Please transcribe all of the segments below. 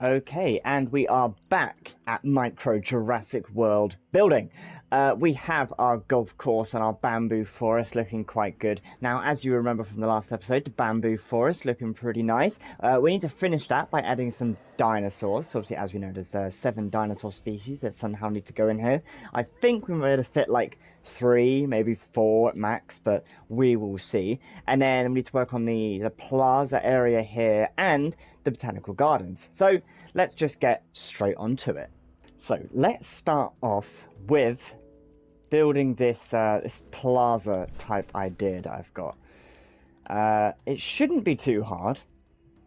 Okay, and we are back at Micro Jurassic World building. We have our golf course and our bamboo forest looking quite good. Now, as you remember from the last episode, the bamboo forest looking pretty nice. We need to finish that by adding some dinosaurs. So obviously, as we know, there's 7 dinosaur species that somehow need to go in here. I think we might have fit like 3, maybe 4 at max, but we will see. And then we need to work on the plaza area here and the botanical gardens. So let's just get straight onto it. So let's start off with building this plaza type idea that I've got. It shouldn't be too hard,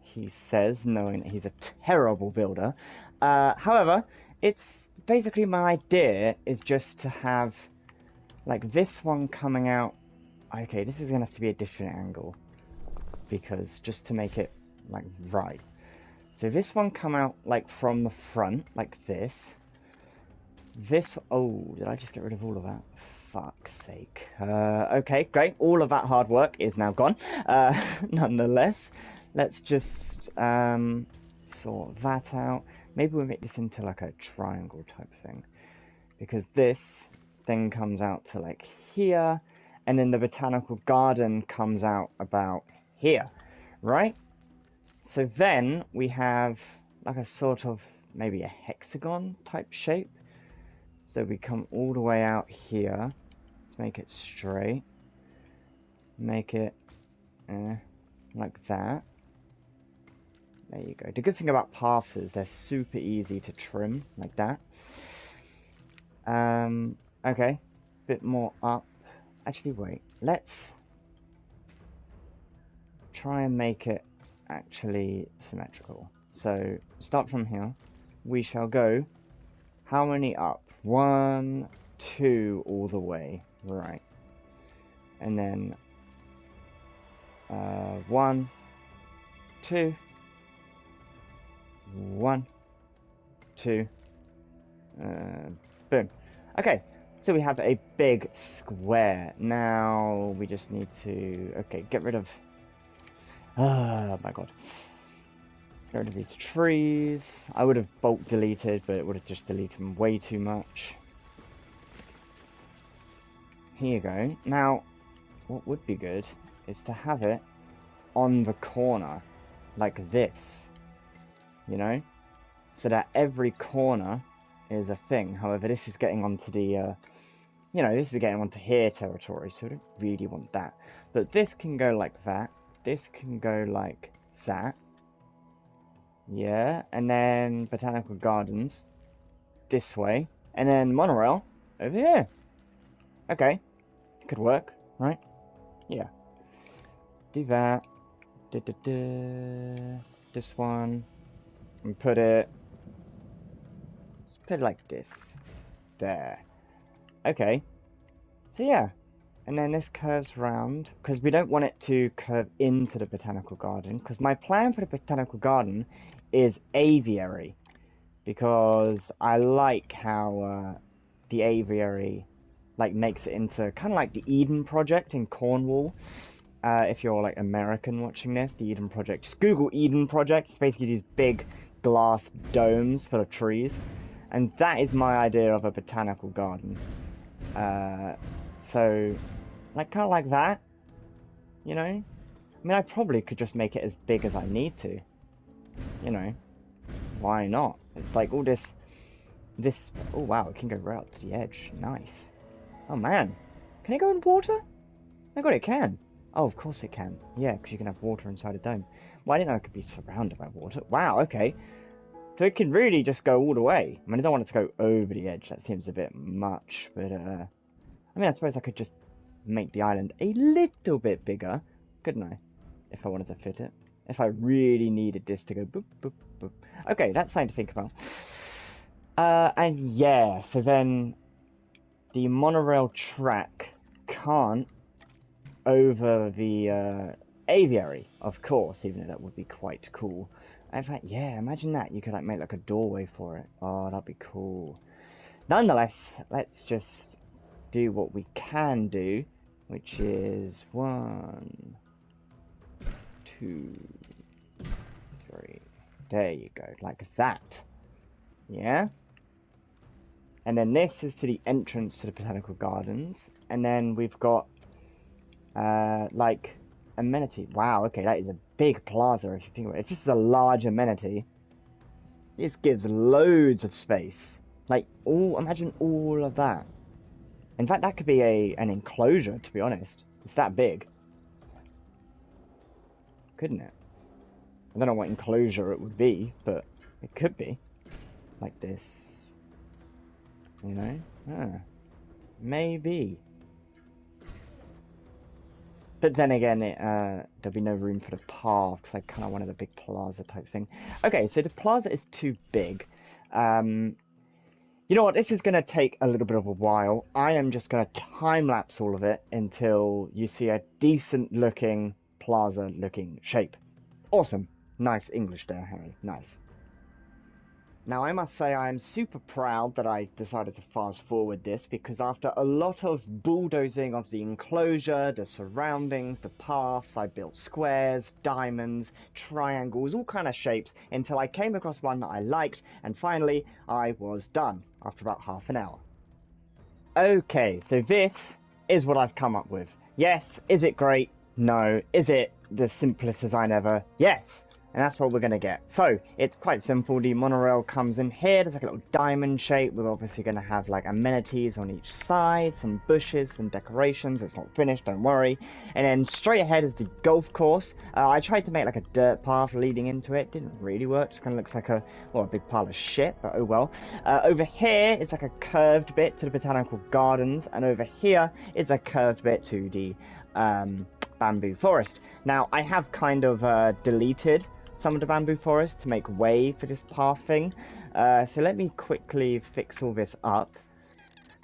he says, knowing that he's a terrible builder. However, it's basically my idea is just to have like this one coming out. Okay, this is gonna have to be a different angle because just to make it like right. So this one come out like from the front, like this. Oh, did I just get rid of all of that? Fuck's sake. Okay, great. All of that hard work is now gone. Nonetheless, let's just sort that out. Maybe we'll make this into like a triangle type thing. Because this thing comes out to like here, and then the botanical garden comes out about here, right? So then we have like a sort of maybe a hexagon type shape. So we come all the way out here. Let's make it straight. Make it like that. There you go. The good thing about paths is they're super easy to trim like that. Okay. Bit more up. Actually, wait. Let's try and make it actually symmetrical. So start from here. We shall go. How many up? 1, 2, all the way. Right. And then 1, 2, 1, 2. Boom. Okay. So we have a big square. Now we just need to get rid of. Oh my god. Get rid of these trees. I would have bulk deleted, but it would have just deleted them way too much. Here you go. Now, what would be good is to have it on the corner, like this. You know? So that every corner is a thing. However, this is getting onto the, this is getting onto here territory, so I don't really want that. But this can go like that. This can go like that. Yeah, and then botanical gardens this way, and then monorail over here. Okay, could work, right? Yeah. Do that. This one, and put it. Let's put it like this. There. Okay. So yeah, and then this curves round because we don't want it to curve into the botanical garden. Because my plan for the botanical garden is aviary. Because I like how the aviary like makes it into kind of like the Eden Project in Cornwall. If you're like American watching this, the Eden Project, just Google Eden Project. It's basically these big glass domes full of trees, and that is my idea of a botanical garden. So like kind of like that, you know. I mean, I probably could just make it as big as I need to, you know. Why not? It's like all this. Oh wow, it can go right up to the edge. Nice. Oh man, can it go in water? Oh god, it can. Oh, of course it can. Yeah, because you can have water inside a dome. Well, I didn't know it could be surrounded by water. Wow, okay. So it can really just go all the way. I mean, I don't want it to go over the edge. That seems a bit much, but I mean, I suppose I could just make the island a little bit bigger, couldn't I? If I wanted to fit it. If I really needed this to go boop, boop, boop. Okay, that's something to think about. And yeah, so then the monorail track can't over the aviary, of course, even though that would be quite cool. In fact, yeah, imagine that. You could like make like a doorway for it. Oh, that'd be cool. Nonetheless, let's just do what we can do, which is 1, 2, 3. There you go, like that. Yeah? And then this is to the entrance to the Botanical Gardens. And then we've got, like, amenity. Wow, okay, that is a big plaza if you think about it. If this is a large amenity, this gives loads of space. Like, imagine all of that. In fact, that could be an enclosure, to be honest. It's that big. Couldn't it? I don't know what enclosure it would be, but it could be. Like this. You know? Maybe. But then again, there'll be no room for the path, because I kind of wanted a big plaza type thing. Okay, so the plaza is too big. You know what, this is going to take a little bit of a while. I am just going to time-lapse all of it until you see a decent-looking plaza-looking shape. Awesome. Nice English there, Harry. Nice. Now, I must say I am super proud that I decided to fast forward this, because after a lot of bulldozing of the enclosure, the surroundings, the paths, I built squares, diamonds, triangles, all kind of shapes, until I came across one that I liked, and finally I was done after about half an hour. Okay, so this is what I've come up with. Yes, is it great? No. Is it the simplest design ever? Yes. And that's what we're going to get. So, it's quite simple. The monorail comes in here. There's like a little diamond shape. We're obviously going to have like amenities on each side, some bushes, some decorations. It's not finished, don't worry. And then straight ahead is the golf course. I tried to make like a dirt path leading into it. Didn't really work. Just kind of looks like a big pile of shit, but oh well. Over here is like a curved bit to the Botanical Gardens. And over here is a curved bit to the bamboo forest. Now, I have kind of deleted some of the bamboo forest to make way for this path thing. So let me quickly fix all this up.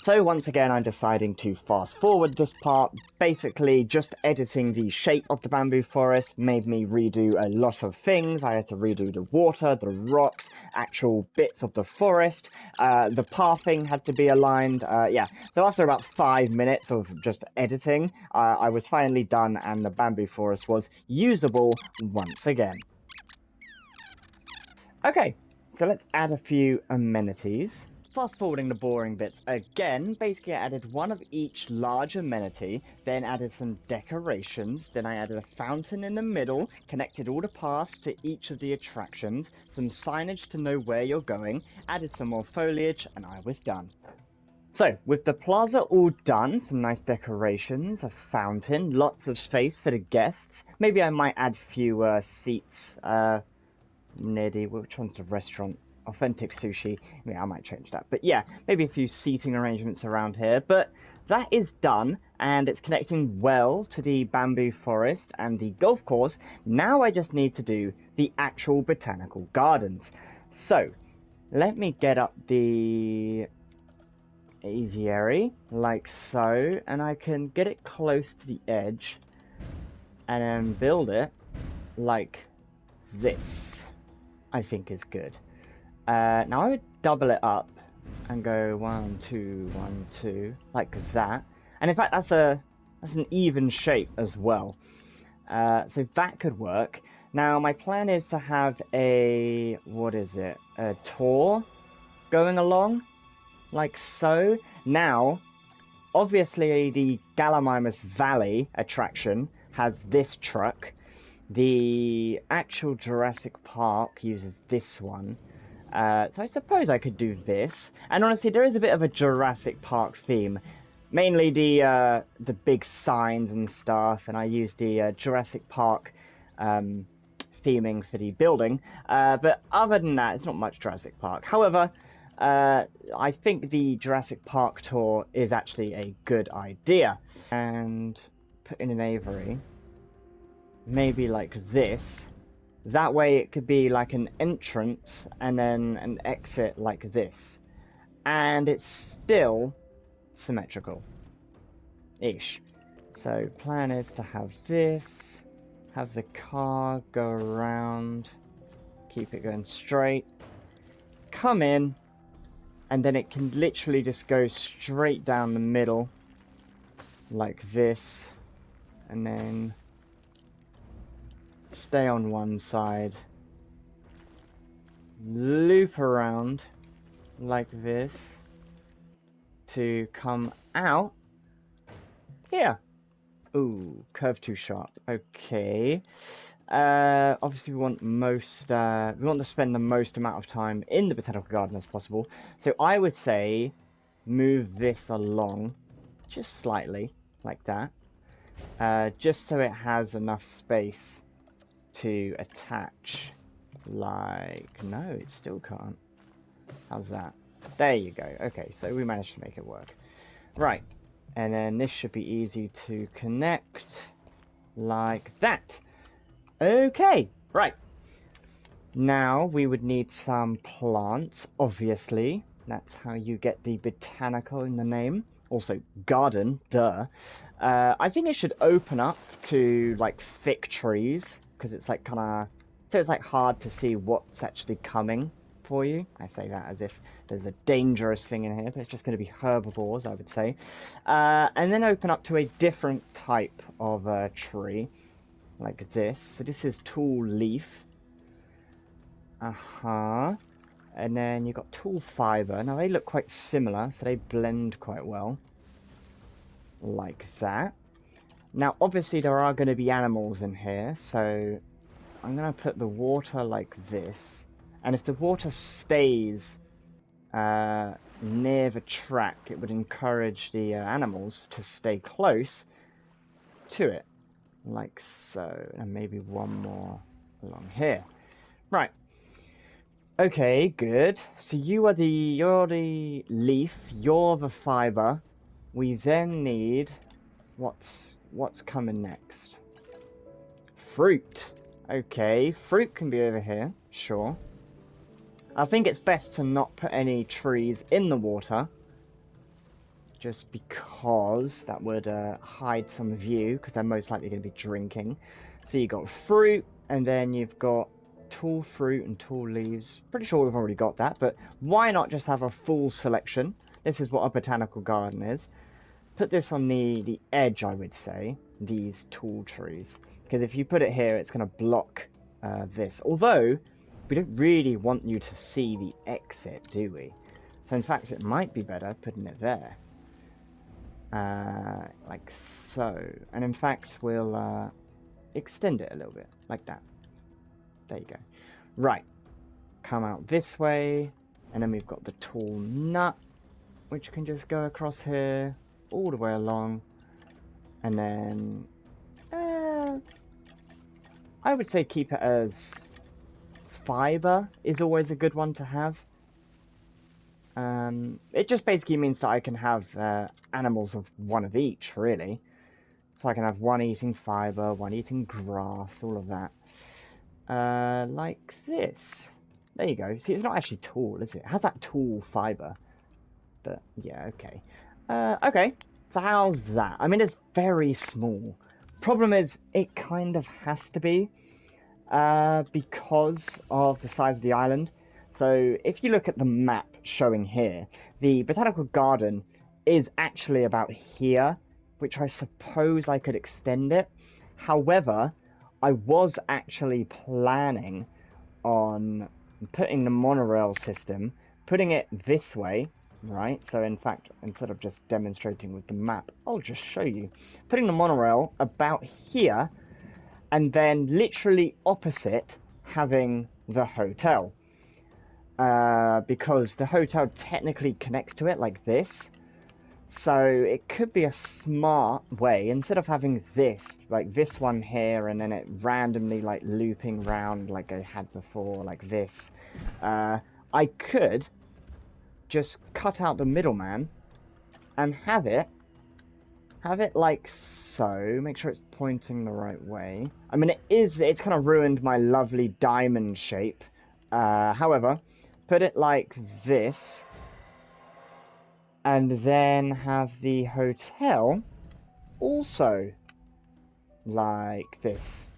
So once again, I'm deciding to fast forward this part. Basically, just editing the shape of the bamboo forest made me redo a lot of things. I had to redo the water, the rocks, actual bits of the forest. The pathing had to be aligned. Yeah, so after about 5 minutes of just editing, I was finally done, and the bamboo forest was usable once again. Okay, so let's add a few amenities. Fast forwarding the boring bits again, basically I added one of each large amenity, then added some decorations, then I added a fountain in the middle, connected all the paths to each of the attractions, some signage to know where you're going, added some more foliage, and I was done. So, with the plaza all done, some nice decorations, a fountain, lots of space for the guests, maybe I might add a few seats, near the, which one's the restaurant? Authentic Sushi. Yeah, I might change that. But yeah, maybe a few seating arrangements around here. But that is done, and it's connecting well to the bamboo forest and the golf course. Now I just need to do the actual botanical gardens. So, let me get up the aviary, like so, and I can get it close to the edge, and then build it like this. I think is good. Now I would double it up and go 1, 2, 1, 2, like that. And in fact, that's an even shape as well. So that could work. Now my plan is to have a tour going along, like so. Now, obviously the Gallimimus Valley attraction has this truck. The actual Jurassic Park uses this one. So I suppose I could do this. And honestly, there is a bit of a Jurassic Park theme. Mainly the big signs and stuff, and I use the Jurassic Park theming for the building. But other than that, it's not much Jurassic Park. However, I think the Jurassic Park tour is actually a good idea. And put in an aviary. Maybe like this. That way it could be like an entrance and then an exit like this. And it's still symmetrical. Ish. So plan is to have this. Have the car go around. Keep it going straight. Come in. And then it can literally just go straight down the middle. Like this. And then stay on one side, loop around like this to come out here. Ooh, curve too sharp. Okay. Obviously we want to spend the most amount of time in the botanical garden as possible. So I would say move this along just slightly like that. Just so it has enough space to attach. Like, no, it still can't. How's that? There you go. Okay, so we managed to make it work. Right. And then this should be easy to connect like that. Okay, right. Now we would need some plants, obviously. That's how you get the botanical in the name. Also, garden, duh. I think it should open up to, like, thick trees, because it's, like, kind of... So it's, like, hard to see what's actually coming for you. I say that as if there's a dangerous thing in here, but it's just going to be herbivores, I would say. And then open up to a different type of tree, like this. So this is tall leaf. And then you've got tall fiber. Now they look quite similar, so they blend quite well. Like that. Now obviously there are going to be animals in here, so I'm going to put the water like this. And if the water stays near the track, it would encourage the animals to stay close to it. Like so. And maybe one more along here. Right. Okay, good. So you're the leaf, you're the fiber. We then need what's coming next? Fruit. Okay, fruit can be over here, sure. I think it's best to not put any trees in the water, just because that would hide some view, because they're most likely going to be drinking. So you've got fruit, and then you've got tall fruit and tall leaves. Pretty sure we've already got that, but why not just have a full selection? This is what a botanical garden is. Put this on the edge, I would say, these tall trees. Because if you put it here, it's going to block this. Although, we don't really want you to see the exit, do we? So in fact, it might be better putting it there. Like so. And in fact, we'll extend it a little bit, like that. There you go. Right. Come out this way. And then we've got the tall nut, which can just go across here, all the way along. And then... I would say keep it as fiber is always a good one to have. It just basically means that I can have animals of one of each, really. So I can have one eating fiber, one eating grass, all of that. Like this. There you go. See, it's not actually tall, is it? It has that tall fiber. But, yeah, okay. Okay, so how's that? I mean, it's very small. Problem is, it kind of has to be, because of the size of the island. So, if you look at the map showing here, the botanical garden is actually about here, which I suppose I could extend it. However, I was actually planning on putting the monorail system, putting it this way, right? So in fact, instead of just demonstrating with the map, I'll just show you. Putting the monorail about here, and then literally opposite having the hotel. Because the hotel technically connects to it like this. So it could be a smart way, instead of having this, like this one here, and then it randomly like looping round like I had before, like this. I could just cut out the middleman and have it like so. Make sure it's pointing the right way. I mean, it's kind of ruined my lovely diamond shape. However, put it like this. And then have the hotel also like this.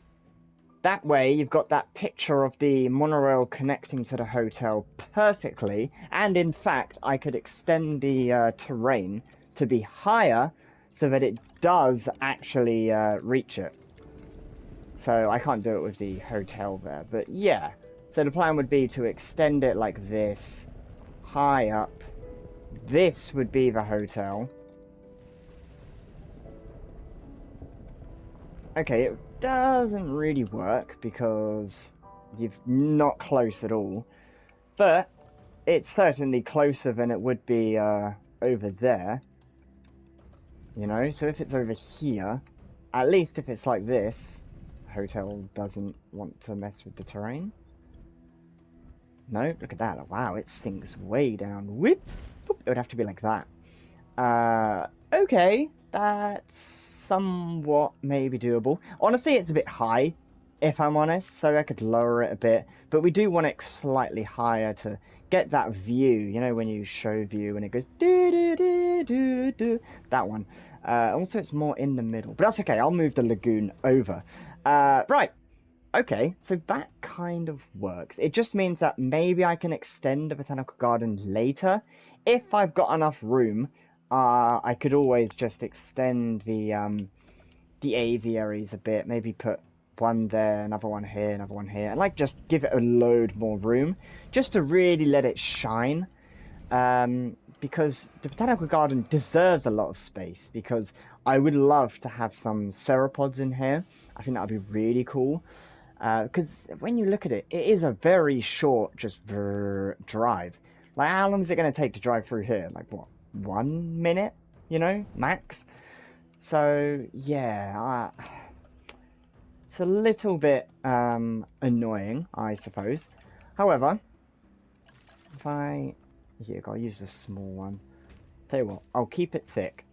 That way you've got that picture of the monorail connecting to the hotel perfectly. And in fact, I could extend the terrain to be higher so that it does actually reach it. So I can't do it with the hotel there, but yeah. So the plan would be to extend it like this, high up. This would be the hotel. Okay, it doesn't really work because you're not close at all. But it's certainly closer than it would be over there. You know, so if it's over here, at least if it's like this, hotel doesn't want to mess with the terrain. No, look at that. Wow, it sinks way down. Whip! Whoop, it would have to be like that. Okay, that's somewhat maybe doable. Honestly, it's a bit high, if I'm honest, so I could lower it a bit. But we do want it slightly higher to get that view. You know, when you show view and it goes do do do do do. That one. Also, it's more in the middle, but that's okay. I'll move the lagoon over. Right. Okay, so that kind of works. It just means that maybe I can extend the botanical garden later. If I've got enough room, I could always just extend the aviaries a bit. Maybe put one there, another one here, another one here, and like just give it a load more room, just to really let it shine. Because the botanical garden deserves a lot of space. Because I would love to have some sauropods in here. I think that would be really cool. Because when you look at it, it is a very short, just drive. Like, how long is it going to take to drive through here? Like, what, 1 minute? You know, max? So, yeah, it's a little bit annoying, I suppose. However, if here, I'll use a small one. Tell you what, I'll keep it thick.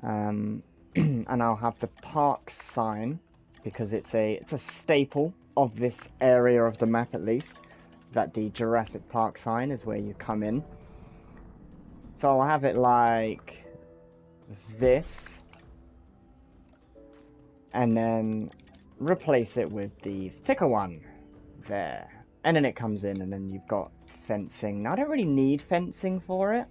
And I'll have the park sign, because it's a staple of this area of the map, at least, that the Jurassic Park sign is where you come in. So I'll have it like this, and then replace it with the thicker one there, and then it comes in, and then you've got fencing. Now, I don't really need fencing for it.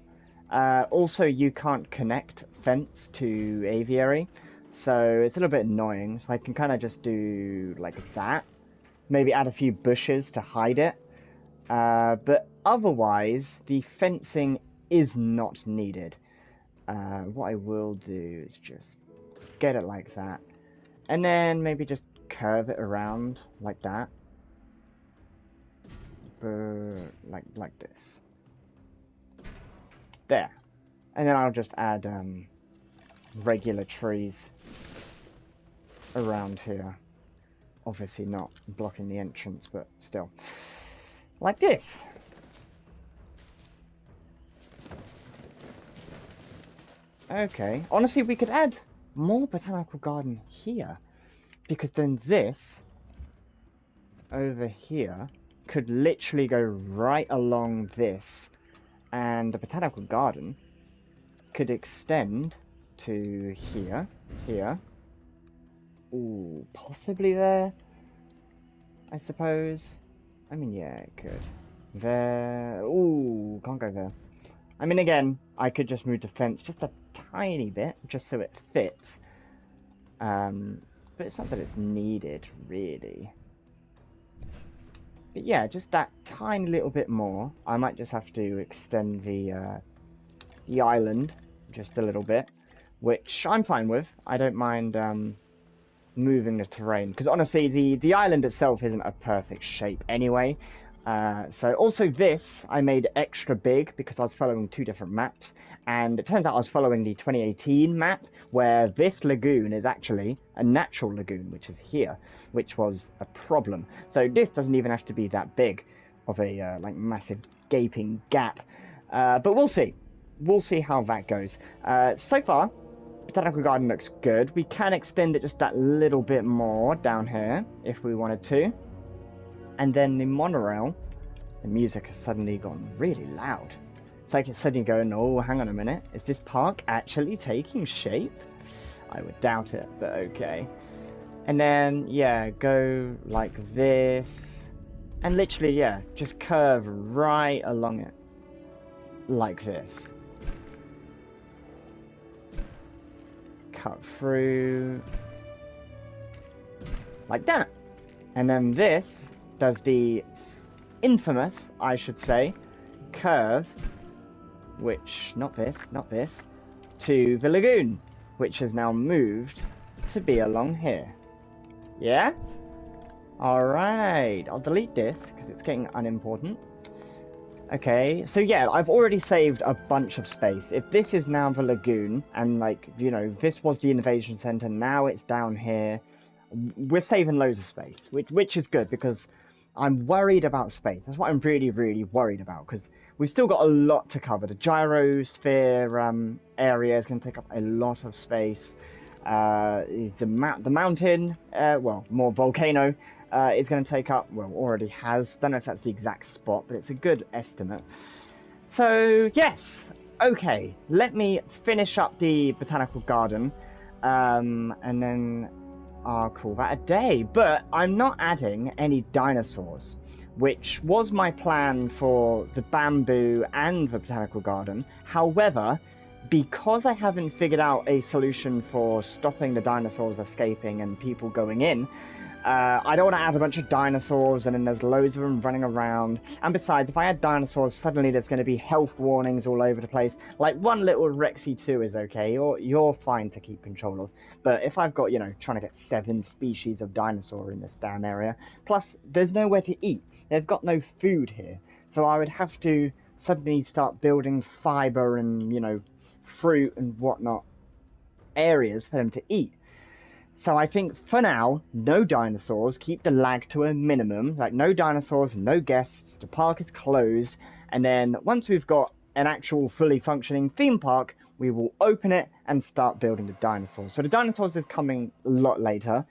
Also, you can't connect fence to aviary, so it's a little bit annoying. So I can kind of just do like that. Maybe add a few bushes to hide it. But otherwise, the fencing is not needed. What I will do is just get it like that. And then maybe just curve it around like that. Like this. There. And then I'll just add regular trees around here. Obviously not blocking the entrance, but still. Like this. Okay. Honestly, we could add more botanical garden here. Because then this, over here, could literally go right along this. And the botanical garden could extend to here, here. Ooh, possibly there, I suppose. I mean, yeah, it could. There. Ooh, can't go there. I mean, again, I could just move the fence just a tiny bit, just so it fits. But it's not that it's needed, really. But yeah, just that tiny little bit more. I might just have to extend the island just a little bit, which I'm fine with. I don't mind moving the terrain, because honestly the island itself isn't a perfect shape anyway. So also this I made extra big because I was following two different maps, and it turns out I was following the 2018 map, where this lagoon is actually a natural lagoon, which is here, which was a problem. So this doesn't even have to be that big of a like massive gaping gap, but we'll see how that goes. So far Botanical Garden looks good. We can extend it just that little bit more down here if we wanted to. And then the monorail, the music has suddenly gone really loud. It's like it's suddenly going, oh, hang on a minute. Is this park actually taking shape? I would doubt it, but okay. And then, yeah, go like this. And literally, yeah, just curve right along it. Like this. Cut through like that, and then this there's the infamous, I should say, curve, which, not this, to the lagoon, which has now moved to be along here. Yeah? Alright, I'll delete this because it's getting unimportant. Okay, so yeah, I've already saved a bunch of space. If this is now the lagoon, and like, you know, this was the invasion center, now it's down here, we're saving loads of space, which is good because I'm worried about space. That's what I'm really, really worried about, because we've still got a lot to cover. The gyrosphere area is going to take up a lot of space. The mountain, well, more volcano, is going to take up, well, already has. Don't know if that's the exact spot, but it's a good estimate. So, yes. Okay, let me finish up the botanical garden, and then I'll call that a day. But I'm not adding any dinosaurs, which was my plan for the bamboo and the botanical garden. However, because I haven't figured out a solution for stopping the dinosaurs escaping and people going in, I don't want to add a bunch of dinosaurs and then there's loads of them running around. And besides, if I add dinosaurs, suddenly there's going to be health warnings all over the place. Like, one little Rexy 2 is okay, you're fine to keep control of. But if I've got, you know, trying to get 7 species of dinosaur in this damn area, plus there's nowhere to eat. They've got no food here. So I would have to suddenly start building fiber and, you know, fruit and whatnot areas for them to eat. So I think for now, no dinosaurs, keep the lag to a minimum, like no dinosaurs, no guests, the park is closed, and then once we've got an actual fully functioning theme park, we will open it and start building the dinosaurs. So the dinosaurs is coming a lot later,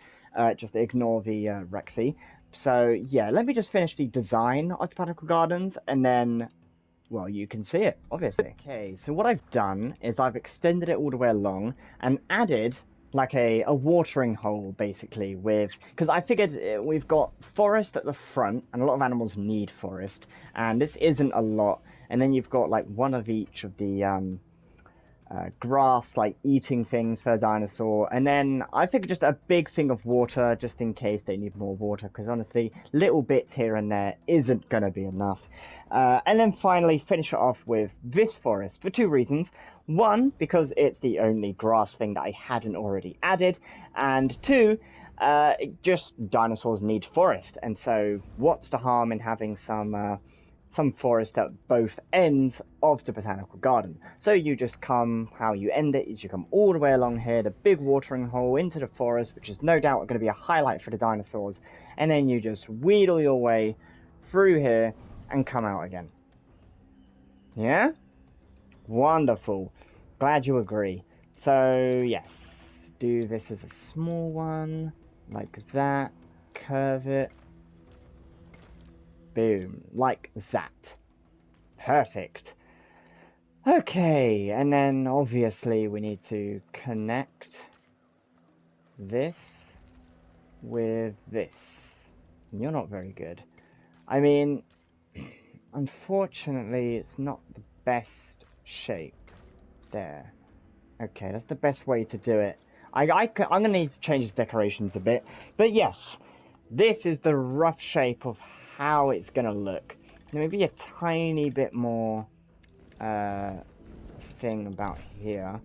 just ignore the Rexy. So yeah, let me just finish the design of Botanical Gardens, and then, well, you can see it, obviously. Okay, so what I've done is I've extended it all the way along and added like a watering hole, basically, with, because I figured we've got forest at the front, and a lot of animals need forest, and this isn't a lot, and then you've got like one of each of the grass, like eating things for a dinosaur, and then I figured just a big thing of water, just in case they need more water, because honestly, little bits here and there isn't going to be enough. And then finally finish it off with this forest for 2 reasons. 1, because it's the only grass thing that I hadn't already added, and 2, just dinosaurs need forest, and so what's the harm in having some forest at both ends of the botanical garden? So you just come, how you end it is you come all the way along here, the big watering hole into the forest, which is no doubt going to be a highlight for the dinosaurs, and then you just wheedle your way through here and come out again. Yeah? Wonderful. Glad you agree. So, yes, do this as a small one, like that, curve it, boom, like that. Perfect. Okay, and then obviously we need to connect this with this. You're not very good. I mean, unfortunately, it's not the best shape. There. Okay, that's the best way to do it. I'm going to need to change the decorations a bit. But yes, this is the rough shape of how it's going to look. Maybe a tiny bit more thing about here.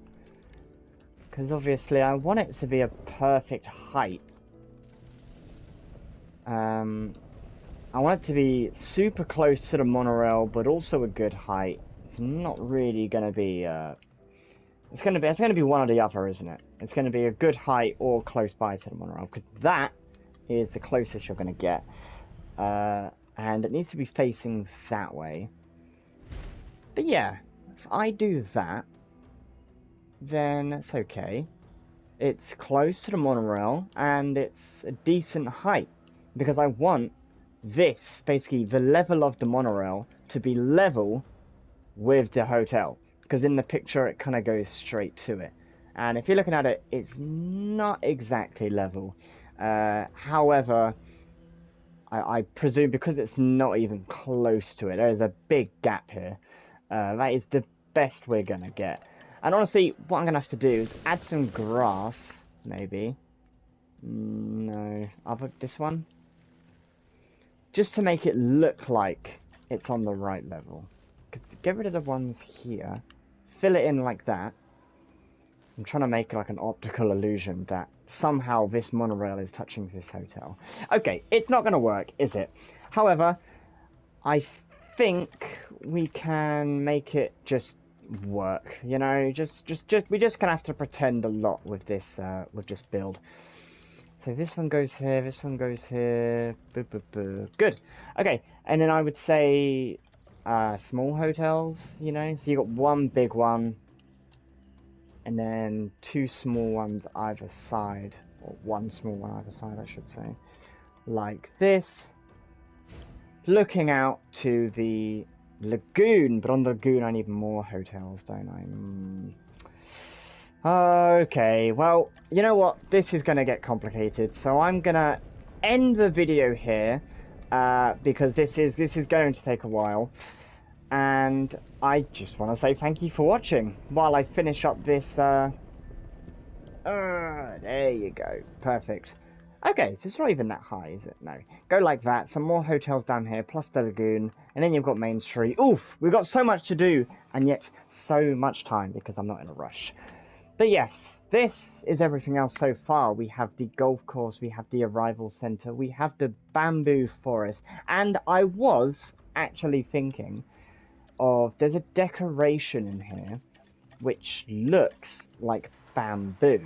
Because obviously I want it to be a perfect height. I want it to be super close to the monorail, but also a good height. It's not really going to be... It's going to be one or the other, isn't it? It's going to be a good height or close by to the monorail, because that is the closest you're going to get. And it needs to be facing that way. But yeah, if I do that, then it's okay. It's close to the monorail, and it's a decent height, because I want this, basically the level of the monorail, to be level with the hotel. Because in the picture it kind of goes straight to it, and if you're looking at it, it's not exactly level. However, I presume because it's not even close to it, there's a big gap here. That is the best we're gonna get. And honestly, what I'm gonna have to do is add some grass, maybe. No, this one. just to make it look like it's on the right level. Because get rid of the ones here, fill it in like that. I'm trying to make like an optical illusion that somehow this monorail is touching this hotel. Okay, it's not going to work, is it? However, I think we can make it just work. You know, we're just gonna have to pretend a lot with this build. So this one goes here, this one goes here. Boo, boo, boo. Good. Okay, and then I would say small hotels. You know, so you got one big one, and then two small ones either side, or one small one either side, I should say, like this. Looking out to the lagoon, but on the lagoon I need more hotels, don't I? Okay, well, you know what? This is going to get complicated, so I'm going to end the video here, because this is going to take a while, and I just want to say thank you for watching while I finish up this, there you go, perfect. Okay, so it's not even that high, is it? No. Go like that, some more hotels down here, plus the lagoon, and then you've got Main Street. Oof, we've got so much to do, and yet so much time, because I'm not in a rush. But yes, this is everything else so far. We have the golf course, we have the arrival centre, we have the bamboo forest, and I was actually thinking of, there's a decoration in here, which looks like bamboo.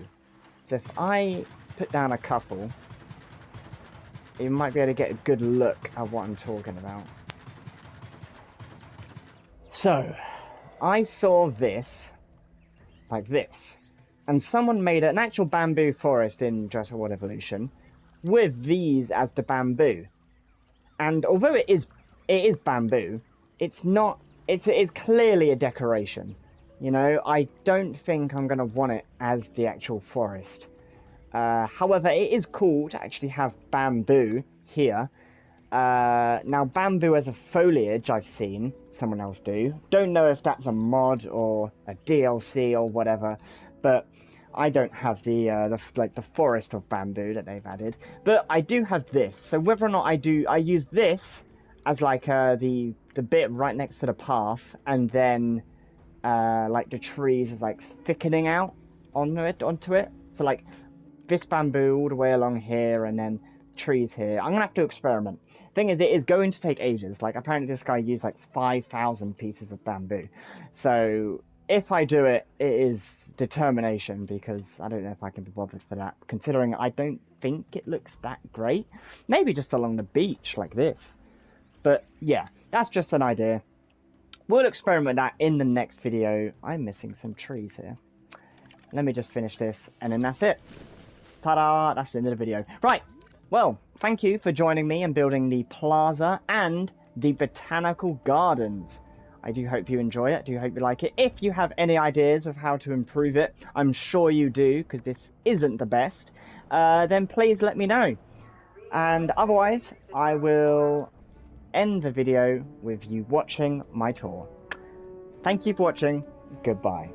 So if I put down a couple, you might be able to get a good look at what I'm talking about. So, I saw this, like this, and someone made an actual bamboo forest in Jurassic World Evolution, with these as the bamboo. And although it is bamboo, it's not, it's clearly a decoration. You know, I don't think I'm going to want it as the actual forest. However, it is cool to actually have bamboo here. Now, bamboo as a foliage, I've seen someone else do. Don't know if that's a mod or a DLC or whatever, but I don't have the forest of bamboo that they've added. But I do have this. So whether or not I use this as like the bit right next to the path, and then like the trees is like thickening out onto it. So like this bamboo all the way along here, and then trees here. I'm gonna have to experiment. Thing is, it is going to take ages. Like, apparently this guy used like 5,000 pieces of bamboo. So if I do it, it is determination, because I don't know if I can be bothered for that, considering I don't think it looks that great. Maybe just along the beach like this. But yeah, that's just an idea. We'll experiment with that in the next video. I'm missing some trees here. Let me just finish this, and then that's it. Ta-da! That's the end of the video. Right, well, thank you for joining me in building the plaza and the botanical gardens. I do hope you enjoy it. I do hope you like it. If you have any ideas of how to improve it, I'm sure you do, because this isn't the best, then please let me know. And otherwise, I will end the video with you watching my tour. Thank you for watching. Goodbye.